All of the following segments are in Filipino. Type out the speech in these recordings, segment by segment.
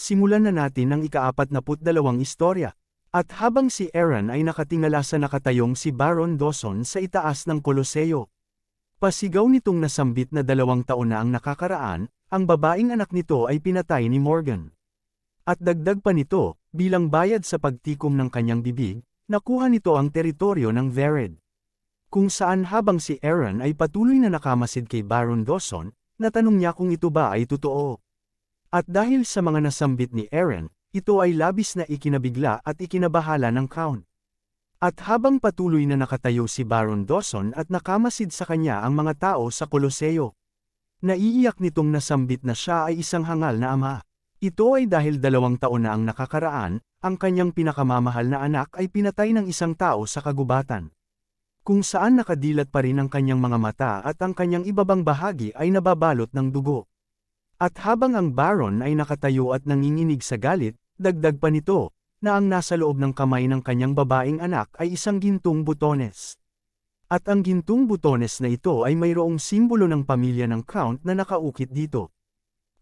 simulan na natin ang ika-42 istorya. At habang si Aaron ay nakatingala sa nakatayong si Baron Dawson sa itaas ng Koloseo. Pasigaw nitong nasambit na 2 taon na ang nakakaraan, ang babaeng anak nito ay pinatay ni Morgan. At dagdag pa nito, bilang bayad sa pagtikom ng kanyang bibig, nakuha nito ang teritoryo ng Vered. Kung saan habang si Aaron ay patuloy na nakamasid kay Baron Dawson, natanong niya kung ito ba ay totoo. At dahil sa mga nasambit ni Aaron, ito ay labis na ikinabigla at ikinabahala ng Count. At habang patuloy na nakatayo si Baron Dawson at nakamasid sa kanya ang mga tao sa Koloseo, naiiyak nitong nasambit na siya ay isang hangal na ama. Ito ay dahil 2 taon na ang nakakaraan, ang kanyang pinakamamahal na anak ay pinatay ng isang tao sa kagubatan. Kung saan nakadilat pa rin ang kanyang mga mata at ang kanyang ibabang bahagi ay nababalot ng dugo. At habang ang Baron ay nakatayo at nanginginig sa galit, dagdag pa nito, na ang nasa loob ng kamay ng kanyang babaeng anak ay isang gintong butones. At ang gintong butones na ito ay mayroong simbolo ng pamilya ng Count na nakaukit dito.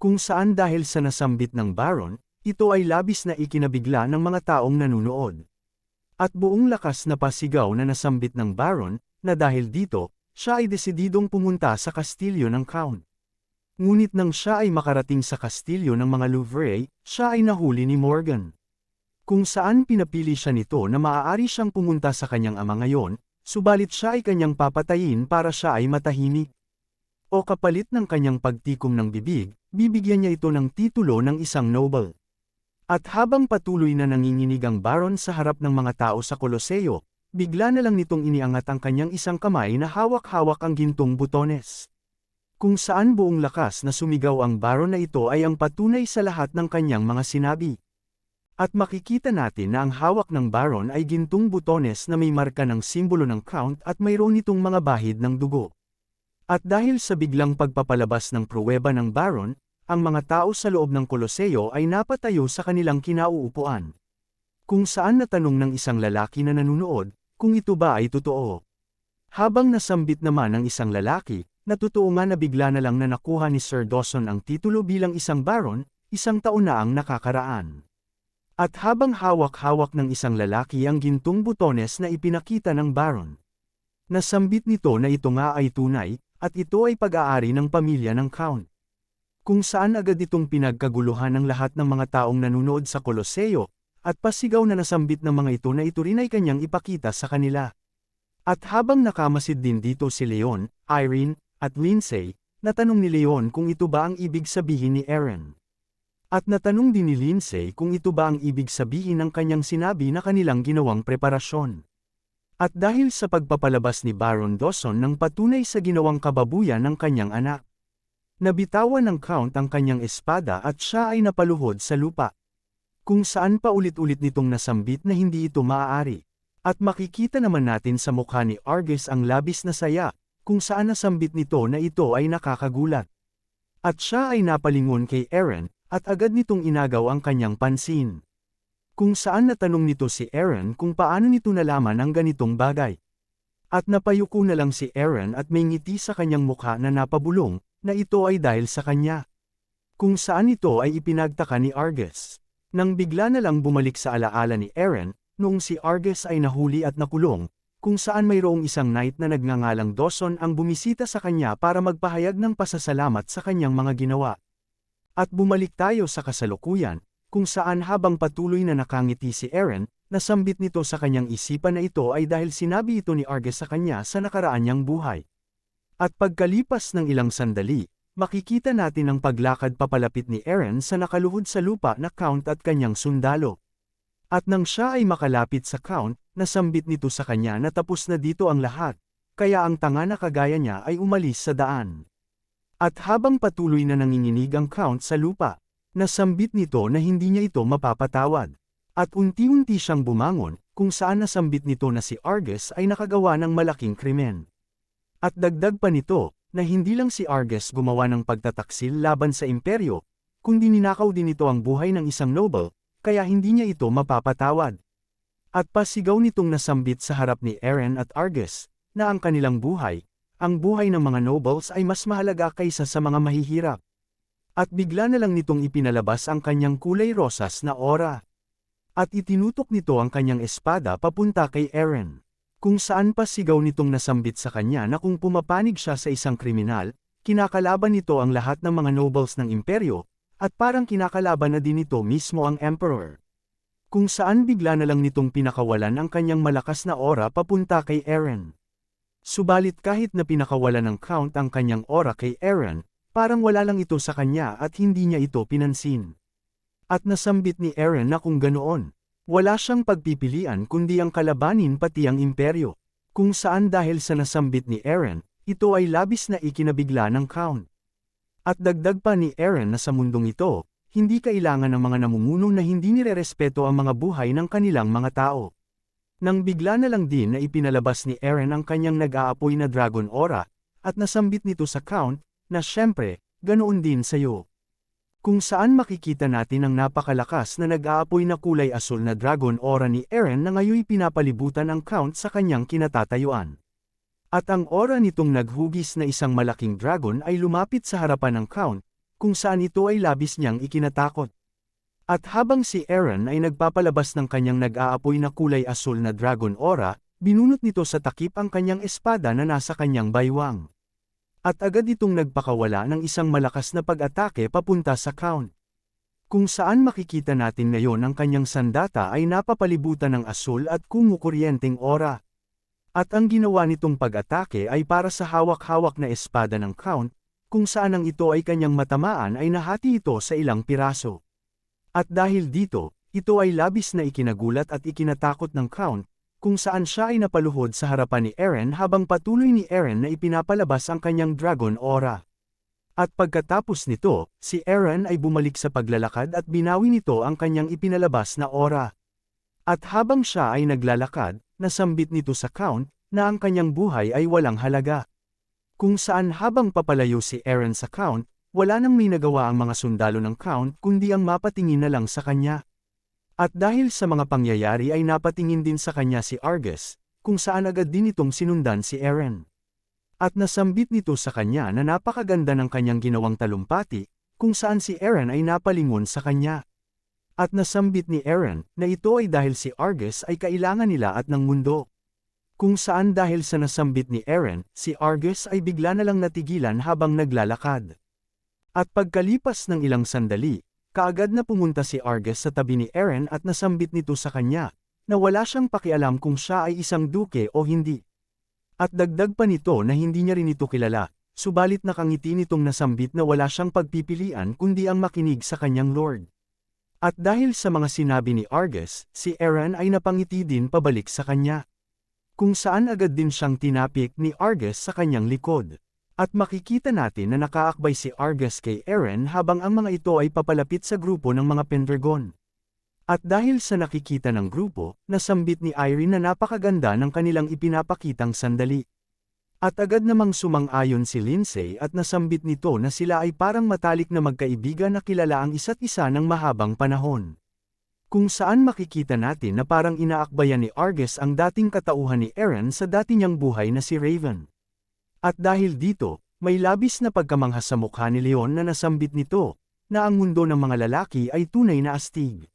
Kung saan dahil sa nasambit ng Baron, ito ay labis na ikinabigla ng mga taong nanunood. At buong lakas na pasigaw na nasambit ng Baron, na dahil dito, siya ay desididong pumunta sa kastilyo ng Count. Ngunit nang siya ay makarating sa kastilyo ng mga Louvre, siya ay nahuli ni Morgan. Kung saan pinapili siya nito na maaari siyang pumunta sa kanyang ama ngayon, subalit siya ay kanyang papatayin para siya ay matahimik. O kapalit ng kanyang pagtikom ng bibig, bibigyan niya ito ng titulo ng isang noble. At habang patuloy na nanginginig ang Baron sa harap ng mga tao sa Koloseo, bigla na lang nitong iniangat ang kanyang isang kamay na hawak-hawak ang gintong butones. Kung saan buong lakas na sumigaw ang Baron na ito ay ang patunay sa lahat ng kanyang mga sinabi. At makikita natin na ang hawak ng Baron ay gintong butones na may marka ng simbolo ng Count at mayroon nitong mga bahid ng dugo. At dahil sa biglang pagpapalabas ng pruweba ng Baron, ang mga tao sa loob ng Koloseo ay napatayo sa kanilang kinauupuan. Kung saan natanong ng isang lalaki na nanunood, kung ito ba ay totoo. Habang nasambit naman ng isang lalaki, natotoo nga na bigla na lang na nakuha ni Sir Dawson ang titulo bilang isang Baron, 1 taon na ang nakakaraan. At habang hawak-hawak ng isang lalaki ang gintong butones na ipinakita ng Baron, nasambit nito na ito nga ay tunay, at ito ay pag-aari ng pamilya ng Count. Kung saan agad itong pinagkaguluhan ng lahat ng mga taong nanunood sa Koloseo, at pasigaw na nasambit ng mga ito na ito rin ay kanyang ipakita sa kanila. At habang nakamasid din dito si Leon, Irene, at Lindsay, natanong ni Leon kung ito ba ang ibig sabihin ni Aaron. At natanong din ni Lindsay kung ito ba ang ibig sabihin ng kanyang sinabi na kanilang ginawang preparasyon. At dahil sa pagpapalabas ni Baron Dawson ng patunay sa ginawang kababuyan ng kanyang anak, nabitawan ng Count ang kanyang espada at siya ay napaluhod sa lupa. Kung saan pa ulit-ulit nitong nasambit na hindi ito maaari. At makikita naman natin sa mukha ni Argus ang labis na saya, kung saan nasambit nito na ito ay nakakagulat. At siya ay napalingon kay Aaron, at agad nitong inagaw ang kanyang pansin. Kung saan natanong nito si Aaron kung paano nito nalaman ang ganitong bagay. At napayuko na lang si Aaron at may ngiti sa kanyang mukha na napabulong, na ito ay dahil sa kanya. Kung saan ito ay ipinagtaka ni Argus. Nang bigla na lang bumalik sa alaala ni Aaron, noong si Argus ay nahuli at nakulong, kung saan mayroong isang knight na nagngangalang Dawson ang bumisita sa kanya para magpahayag ng pasasalamat sa kanyang mga ginawa. At bumalik tayo sa kasalukuyan, kung saan habang patuloy na nakangiti si Aaron, nasambit nito sa kanyang isipan na ito ay dahil sinabi ito ni Argus sa kanya sa nakaraan niyang buhay. At pagkalipas ng ilang sandali, makikita natin ang paglakad papalapit ni Aaron sa nakaluhod sa lupa na Count at kanyang sundalo. At nang siya ay makalapit sa Count, nasambit nito sa kanya na tapos na dito ang lahat, kaya ang tanga na kagaya niya ay umalis sa daan. At habang patuloy na nanginginig ang Count sa lupa, nasambit nito na hindi niya ito mapapatawad. At unti-unti siyang bumangon, kung saan nasambit nito na si Argus ay nakagawa ng malaking krimen. At dagdag pa nito, na hindi lang si Argus gumawa ng pagtataksil laban sa imperyo, kundi ninakaw din ito ang buhay ng isang noble, kaya hindi niya ito mapapatawad. At pasigaw nitong nasambit sa harap ni Aaron at Argus, na ang kanilang buhay, ang buhay ng mga nobles ay mas mahalaga kaysa sa mga mahihirap. At bigla na lang nitong ipinalabas ang kanyang kulay rosas na aura. At itinutok nito ang kanyang espada papunta kay Eren. Kung saan pa sigaw nitong nasambit sa kanya na kung pumapanig siya sa isang kriminal, kinakalaban nito ang lahat ng mga nobles ng imperyo, at parang kinakalaban na din nito mismo ang emperor. Kung saan bigla na lang nitong pinakawalan ang kanyang malakas na aura papunta kay Eren. Subalit kahit na pinakawalan ng Count ang kanyang aura kay Eren, parang wala lang ito sa kanya at hindi niya ito pinansin. At nasambit ni Eren na kung ganoon, wala siyang pagpipilian kundi ang kalabanin pati ang imperyo. Kung saan dahil sa nasambit ni Eren, ito ay labis na ikinabigla ng Count. At dagdag pa ni Eren na sa mundong ito, hindi kailangan ng mga namumuno na hindi nirerespeto ang mga buhay ng kanilang mga tao. Nang bigla na lang din na ipinalabas ni Eren ang kanyang nag-aapoy na dragon aura, at nasambit nito sa Count, na syempre, ganoon din sa'yo. Kung saan makikita natin ang napakalakas na nag-aapoy na kulay asul na dragon aura ni Eren na ngayoy pinapalibutan ang Count sa kanyang kinatatayuan. At ang aura nitong naghugis na isang malaking dragon ay lumapit sa harapan ng Count, kung saan ito ay labis niyang ikinatakot. At habang si Eren ay nagpapalabas ng kanyang nag-aapoy na kulay asul na dragon aura, binunot nito sa takip ang kanyang espada na nasa kanyang baywang. At agad itong nagpakawala ng isang malakas na pag-atake papunta sa Count. Kung saan makikita natin ngayon ang kanyang sandata ay napapalibutan ng asul at kumukuryenteng aura. At ang ginawa nitong pag-atake ay para sa hawak-hawak na espada ng Count, kung saan ang ito ay kanyang matamaan ay nahati ito sa ilang piraso. At dahil dito, ito ay labis na ikinagulat at ikinatakot ng Count, kung saan siya ay napaluhod sa harapan ni Eren habang patuloy ni Eren na ipinapalabas ang kanyang dragon aura. At pagkatapos nito, si Eren ay bumalik sa paglalakad at binawi nito ang kanyang ipinalabas na aura. At habang siya ay naglalakad, nasambit nito sa Count, na ang kanyang buhay ay walang halaga. Kung saan habang papalayo si Eren sa Count, wala nang may nagawa ang mga sundalo ng Count kundi ang mapatingin na lang sa kanya. At dahil sa mga pangyayari ay napatingin din sa kanya si Argus, kung saan agad din itong sinundan si Eren. At nasambit nito sa kanya na napakaganda ng kanyang ginawang talumpati, kung saan si Eren ay napalingon sa kanya. At nasambit ni Eren na ito ay dahil si Argus ay kailangan nila at ng mundo. Kung saan dahil sa nasambit ni Eren, si Argus ay bigla na lang natigilan habang naglalakad. At pagkalipas ng ilang sandali, kaagad na pumunta si Argus sa tabi ni Eren at nasambit nito sa kanya, na wala siyang pakialam kung siya ay isang duke o hindi. At dagdag pa nito na hindi niya rin ito kilala, subalit nakangiti nitong nasambit na wala siyang pagpipilian kundi ang makinig sa kanyang lord. At dahil sa mga sinabi ni Argus, si Eren ay napangiti din pabalik sa kanya. Kung saan agad din siyang tinapik ni Argus sa kanyang likod. At makikita natin na nakaakbay si Argus kay Eren habang ang mga ito ay papalapit sa grupo ng mga Pendragon. At dahil sa nakikita ng grupo, nasambit ni Irene na napakaganda ng kanilang ipinapakitang sandali. At agad namang sumang-ayon si Lindsay at nasambit nito na sila ay parang matalik na magkaibigan na kilala ang isa't isa ng mahabang panahon. Kung saan makikita natin na parang inaakbayan ni Argus ang dating katauhan ni Eren sa dati niyang buhay na si Raven. At dahil dito, may labis na pagkamangha sa mukha ni Leon na nasambit nito, na ang mundo ng mga lalaki ay tunay na astig.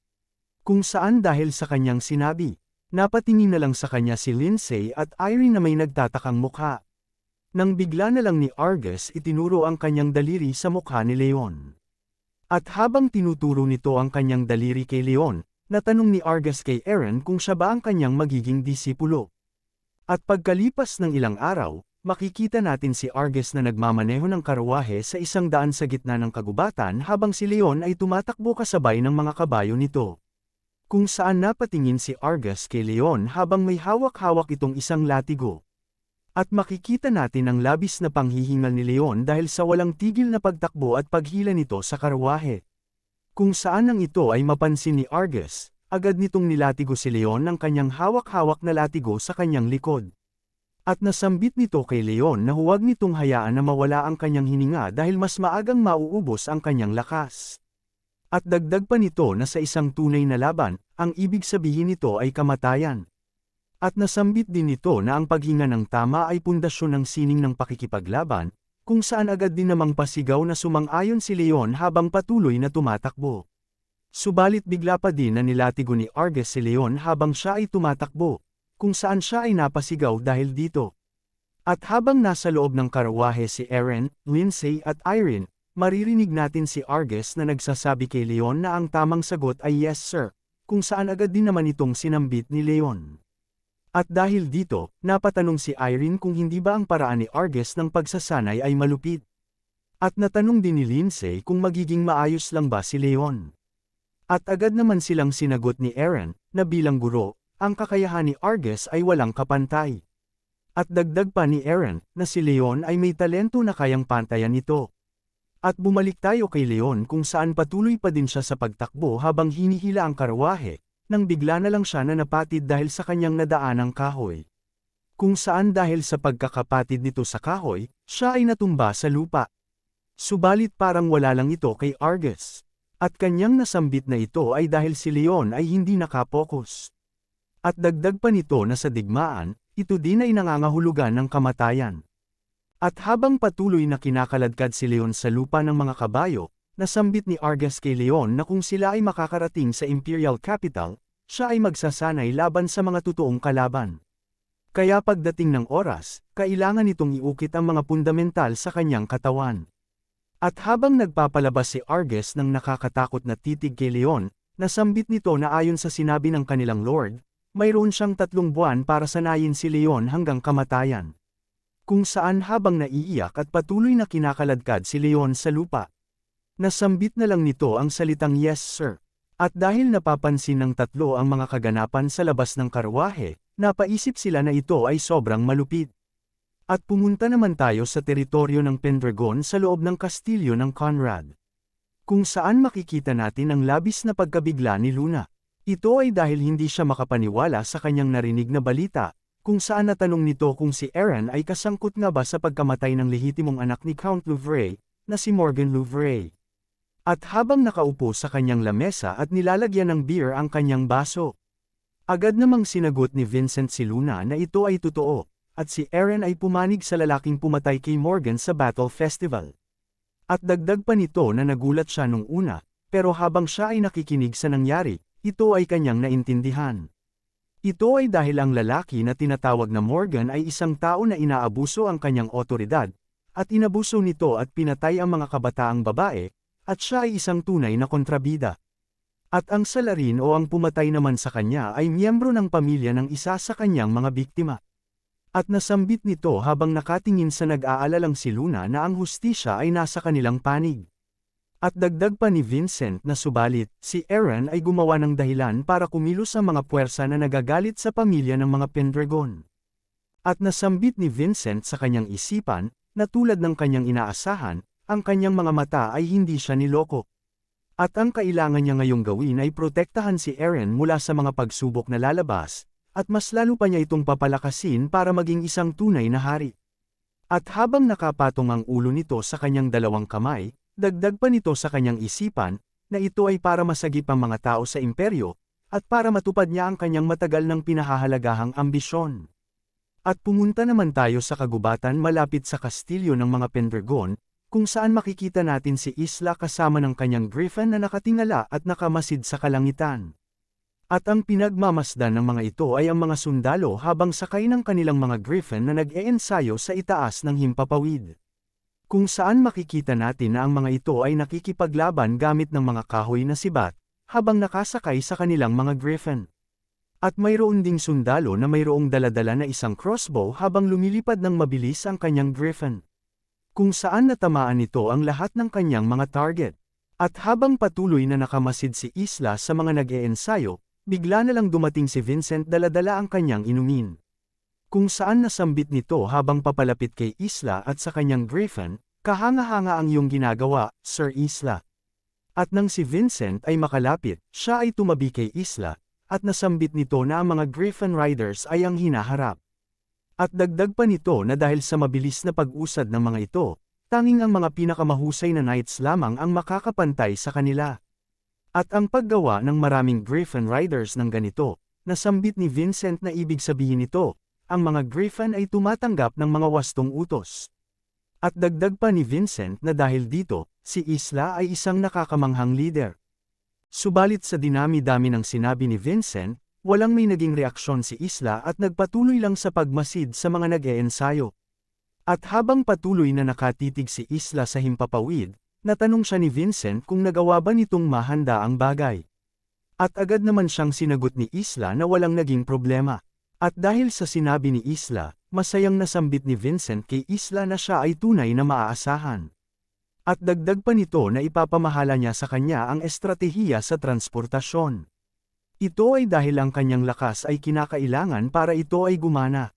Kung saan dahil sa kanyang sinabi, napatingin na lang sa kanya si Lindsay at Irene na may nagtatakang mukha. Nang bigla na lang ni Argus itinuro ang kanyang daliri sa mukha ni Leon. At habang tinuturo nito ang kanyang daliri kay Leon, natanong ni Argus kay Eren kung siya ba ang kanyang magiging disipulo. At pagkalipas ng ilang araw, makikita natin si Argus na nagmamaneho ng karawahe sa isang daan sa gitna ng kagubatan habang si Leon ay tumatakbo kasabay ng mga kabayo nito. Kung saan napatingin si Argus kay Leon habang may hawak-hawak itong isang latigo. At makikita natin ang labis na panghihingal ni Leon dahil sa walang tigil na pagtakbo at paghila nito sa karawahe. Kung saan ang ito ay mapansin ni Argus, agad nitong nilatigo si Leon ng kanyang hawak-hawak na latigo sa kanyang likod. At nasambit nito kay Leon na huwag nitong hayaan na mawala ang kanyang hininga dahil mas maagang mauubos ang kanyang lakas. At dagdag pa nito na sa isang tunay na laban, ang ibig sabihin nito ay kamatayan. At nasambit din nito na ang paghinga ng tama ay pundasyon ng sining ng pakikipaglaban, kung saan agad din namang pasigaw na sumang-ayon si Leon habang patuloy na tumatakbo. Subalit bigla pa din na nilatigo ni Argus si Leon habang siya ay tumatakbo, kung saan siya ay napasigaw dahil dito. At habang nasa loob ng karawahe si Eren, Lindsay at Irene, maririnig natin si Argus na nagsasabi kay Leon na ang tamang sagot ay yes sir, kung saan agad din naman itong sinambit ni Leon. At dahil dito, napatanong si Irene kung hindi ba ang paraan ni Argus ng pagsasanay ay malupit. At natanong din ni Lindsay kung magiging maayos lang ba si Leon. At agad naman silang sinagot ni Eren, na bilang guro, ang kakayahan ni Argus ay walang kapantay. At dagdag pa ni Eren, na si Leon ay may talento na kayang pantayan nito. At bumalik tayo kay Leon kung saan patuloy pa din siya sa pagtakbo habang hinihila ang karawahe, nang bigla na lang siya na napatid dahil sa kanyang nadaanang kahoy. Kung saan dahil sa pagkakapatid nito sa kahoy, siya ay natumba sa lupa. Subalit parang wala lang ito kay Argus. At kanyang nasambit na ito ay dahil si Leon ay hindi nakapokus. At dagdag pa nito na sa digmaan, ito din ay nangangahulugan ng kamatayan. At habang patuloy na kinakaladkad si Leon sa lupa ng mga kabayo, nasambit ni Argus kay Leon na kung sila ay makakarating sa Imperial Capital, siya ay magsasanay laban sa mga totoong kalaban. Kaya pagdating ng oras, kailangan nitong iukit ang mga fundamental sa kanyang katawan. At habang nagpapalabas si Argus ng nakakatakot na titig kay Leon, nasambit nito na ayon sa sinabi ng kanilang Lord, mayroon siyang 3 buwan para sanayin si Leon hanggang kamatayan. Kung saan habang naiiyak at patuloy na kinakaladkad si Leon sa lupa, nasambit na lang nito ang salitang yes sir. At dahil napapansin ng tatlo ang mga kaganapan sa labas ng karwahe, napaisip sila na ito ay sobrang malupit. At pumunta naman tayo sa teritoryo ng Pendragon sa loob ng kastilyo ng Conrad. Kung saan makikita natin ang labis na pagkabigla ni Luna. Ito ay dahil hindi siya makapaniwala sa kanyang narinig na balita, kung saan natanong nito kung si Eren ay kasangkot nga ba sa pagkamatay ng lehitimong anak ni Count Louvre, na si Morgan Louvre. At habang nakaupo sa kanyang lamesa at nilalagyan ng beer ang kanyang baso, agad namang sinagot ni Vincent si Luna na ito ay totoo. At si Eren ay pumanig sa lalaking pumatay kay Morgan sa Battle Festival. At dagdag pa nito na nagulat siya nung una, pero habang siya ay nakikinig sa nangyari, ito ay kanyang naintindihan. Ito ay dahil ang lalaki na tinatawag na Morgan ay isang tao na inaabuso ang kanyang otoridad, at inabuso nito at pinatay ang mga kabataang babae, at siya ay isang tunay na kontrabida. At ang salarin o ang pumatay naman sa kanya ay miyembro ng pamilya ng isa sa kanyang mga biktima. At nasambit nito habang nakatingin sa nag-aalalang si Luna na ang hustisya ay nasa kanilang panig. At dagdag pa ni Vincent na subalit, si Eren ay gumawa ng dahilan para kumilos ang mga puwersa na nagagalit sa pamilya ng mga Pendragon. At nasambit ni Vincent sa kanyang isipan, na tulad ng kanyang inaasahan, ang kanyang mga mata ay hindi siya niloko. At ang kailangan niya ngayong gawin ay protektahan si Eren mula sa mga pagsubok na lalabas, at mas lalo pa niya itong papalakasin para maging isang tunay na hari. At habang nakapatong ang ulo nito sa kanyang 2 kamay, dagdag pa nito sa kanyang isipan, na ito ay para masagip ang mga tao sa imperyo, at para matupad niya ang kanyang matagal ng pinahahalagahang ambisyon. At pumunta naman tayo sa kagubatan malapit sa kastilyo ng mga Pendragon, kung saan makikita natin si Isla kasama ng kanyang griffin na nakatingala at nakamasid sa kalangitan. At ang pinagmamasdan ng mga ito ay ang mga sundalo habang sakay ng kanilang mga griffin na nag-eensayo sa itaas ng himpapawid. Kung saan makikita natin na ang mga ito ay nakikipaglaban gamit ng mga kahoy na sibat, habang nakasakay sa kanilang mga griffin. At mayroon ding sundalo na mayroong daladala na isang crossbow habang lumilipad ng mabilis ang kanyang griffin. Kung saan natamaan nito ang lahat ng kanyang mga target. At habang patuloy na nakamasid si Isla sa mga nag-eensayo, bigla na lang dumating si Vincent daladala ang kanyang inumin. Kung saan nasambit nito habang papalapit kay Isla at sa kanyang griffin, kahanga-hanga ang iyong ginagawa, Sir Isla. At nang si Vincent ay makalapit, siya ay tumabi kay Isla, at nasambit nito na ang mga griffin riders ay ang hinaharap. At dagdag pa nito na dahil sa mabilis na pag-usad ng mga ito, tanging ang mga pinakamahusay na knights lamang ang makakapantay sa kanila. At ang paggawa ng maraming griffin riders ng ganito, nasambit ni Vincent na ibig sabihin nito, ang mga griffin ay tumatanggap ng mga wastong utos. At dagdag pa ni Vincent na dahil dito, si Isla ay isang nakakamanghang leader. Subalit sa dinami-dami ng sinabi ni Vincent, walang may naging reaksyon si Isla at nagpatuloy lang sa pagmasid sa mga nag-eensayo. At habang patuloy na nakatitig si Isla sa himpapawid, natanong siya ni Vincent kung nagawa ba nitong mahanda ang bagay. At agad naman siyang sinagot ni Isla na walang naging problema. At dahil sa sinabi ni Isla, masayang nasambit ni Vincent kay Isla na siya ay tunay na maaasahan. At dagdag pa nito na ipapamahala niya sa kanya ang estratehiya sa transportasyon. Ito ay dahil ang kanyang lakas ay kinakailangan para ito ay gumana.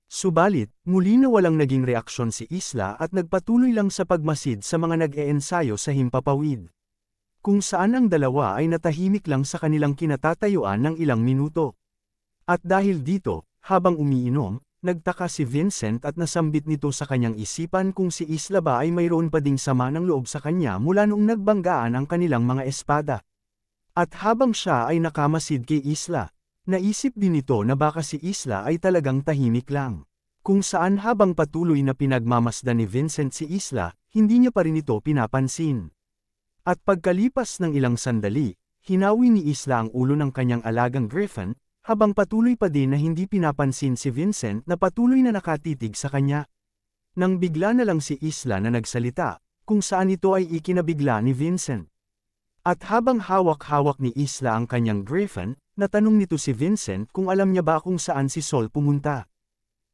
Subalit, muli na walang naging reaksyon si Isla at nagpatuloy lang sa pagmasid sa mga nag-eensayo sa himpapawid. Kung saan ang dalawa ay natahimik lang sa kanilang kinatatayuan ng ilang minuto. At dahil dito, habang umiinom, nagtaka si Vincent at nasambit nito sa kanyang isipan kung si Isla ba ay mayroon pa ding sama ng loob sa kanya mula noong nagbanggaan ang kanilang mga espada. At habang siya ay nakamasid kay Isla, naisip din nito na baka si Isla ay talagang tahimik lang. Kung saan habang patuloy na pinagmamasdan ni Vincent si Isla, hindi niya pa rin ito pinapansin. At pagkalipas ng ilang sandali, hinawi ni Isla ang ulo ng kanyang alagang griffin, habang patuloy pa din na hindi pinapansin si Vincent na patuloy na nakatitig sa kanya. Nang bigla na lang si Isla na nagsalita, kung saan ito ay ikinabigla ni Vincent. At habang hawak-hawak ni Isla ang kanyang griffin, natanong nito si Vincent kung alam niya ba kung saan si Sol pumunta.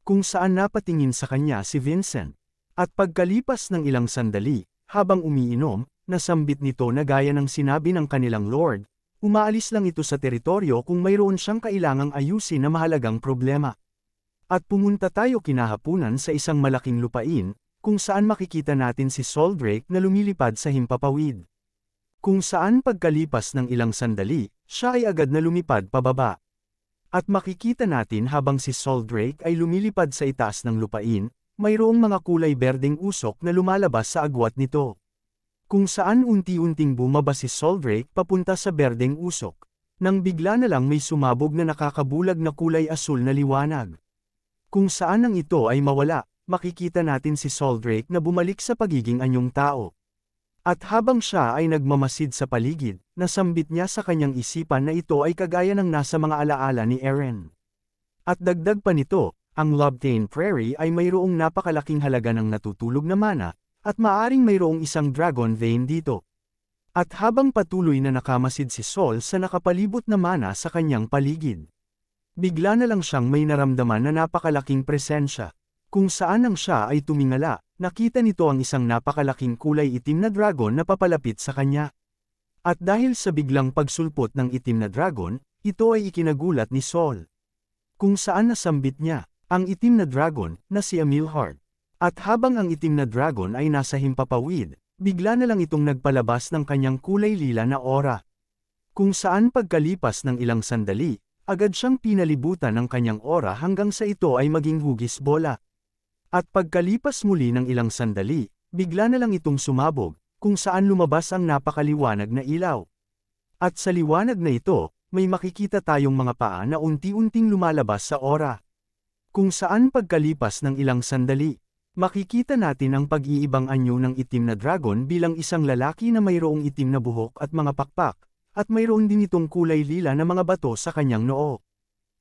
Kung saan napatingin sa kanya si Vincent. At pagkalipas ng ilang sandali, habang umiinom, nasambit nito na gaya ng sinabi ng kanilang Lord, umaalis lang ito sa teritoryo kung mayroon siyang kailangang ayusin na mahalagang problema. At pumunta tayo kinahapunan sa isang malaking lupain, kung saan makikita natin si Sol Drake na lumilipad sa himpapawid. Kung saan pagkalipas ng ilang sandali, siya ay agad na lumipad pababa. At makikita natin habang si Sol Drake ay lumilipad sa itaas ng lupain, mayroong mga kulay berdeng usok na lumalabas sa agwat nito. Kung saan unti-unting bumaba si Sol Drake papunta sa berdeng usok. Nang bigla na lang may sumabog na nakakabulag na kulay asul na liwanag. Kung saan ang ito ay mawala, makikita natin si Sol Drake na bumalik sa pagiging anyong tao. At habang siya ay nagmamasid sa paligid, nasambit niya sa kanyang isipan na ito ay kagaya ng nasa mga alaala ni Eren. At dagdag pa nito, ang Lobtain Prairie ay mayroong napakalaking halaga ng natutulog na mana, at maaring mayroong isang dragon vein dito. At habang patuloy na nakamasid si Sol sa nakapalibot na mana sa kanyang paligid, bigla na lang siyang may naramdaman na napakalaking presensya. Kung saan nang siya ay tumingala, nakita nito ang isang napakalaking kulay itim na dragon na papalapit sa kanya. At dahil sa biglang pagsulpot ng itim na dragon, ito ay ikinagulat ni Sol. Kung saan nasambit niya, ang itim na dragon, na si Amilhart. At habang ang itim na dragon ay nasa himpapawid, bigla na lang itong nagpalabas ng kanyang kulay lila na aura. Kung saan pagkalipas ng ilang sandali, agad siyang pinalibutan ng kanyang aura hanggang sa ito ay maging hugis bola. At pagkalipas muli ng ilang sandali, bigla na lang itong sumabog, kung saan lumabas ang napakaliwanag na ilaw. At sa liwanag na ito, may makikita tayong mga paa na unti-unting lumalabas sa aura. Kung saan pagkalipas ng ilang sandali, makikita natin ang pag-iibang anyo ng itim na dragon bilang isang lalaki na mayroong itim na buhok at mga pakpak, at mayroon din itong kulay lila na mga bato sa kanyang noo.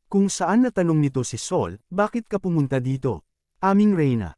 Kung saan natanong nito si Sol, bakit ka pumunta dito? Aming Reyna.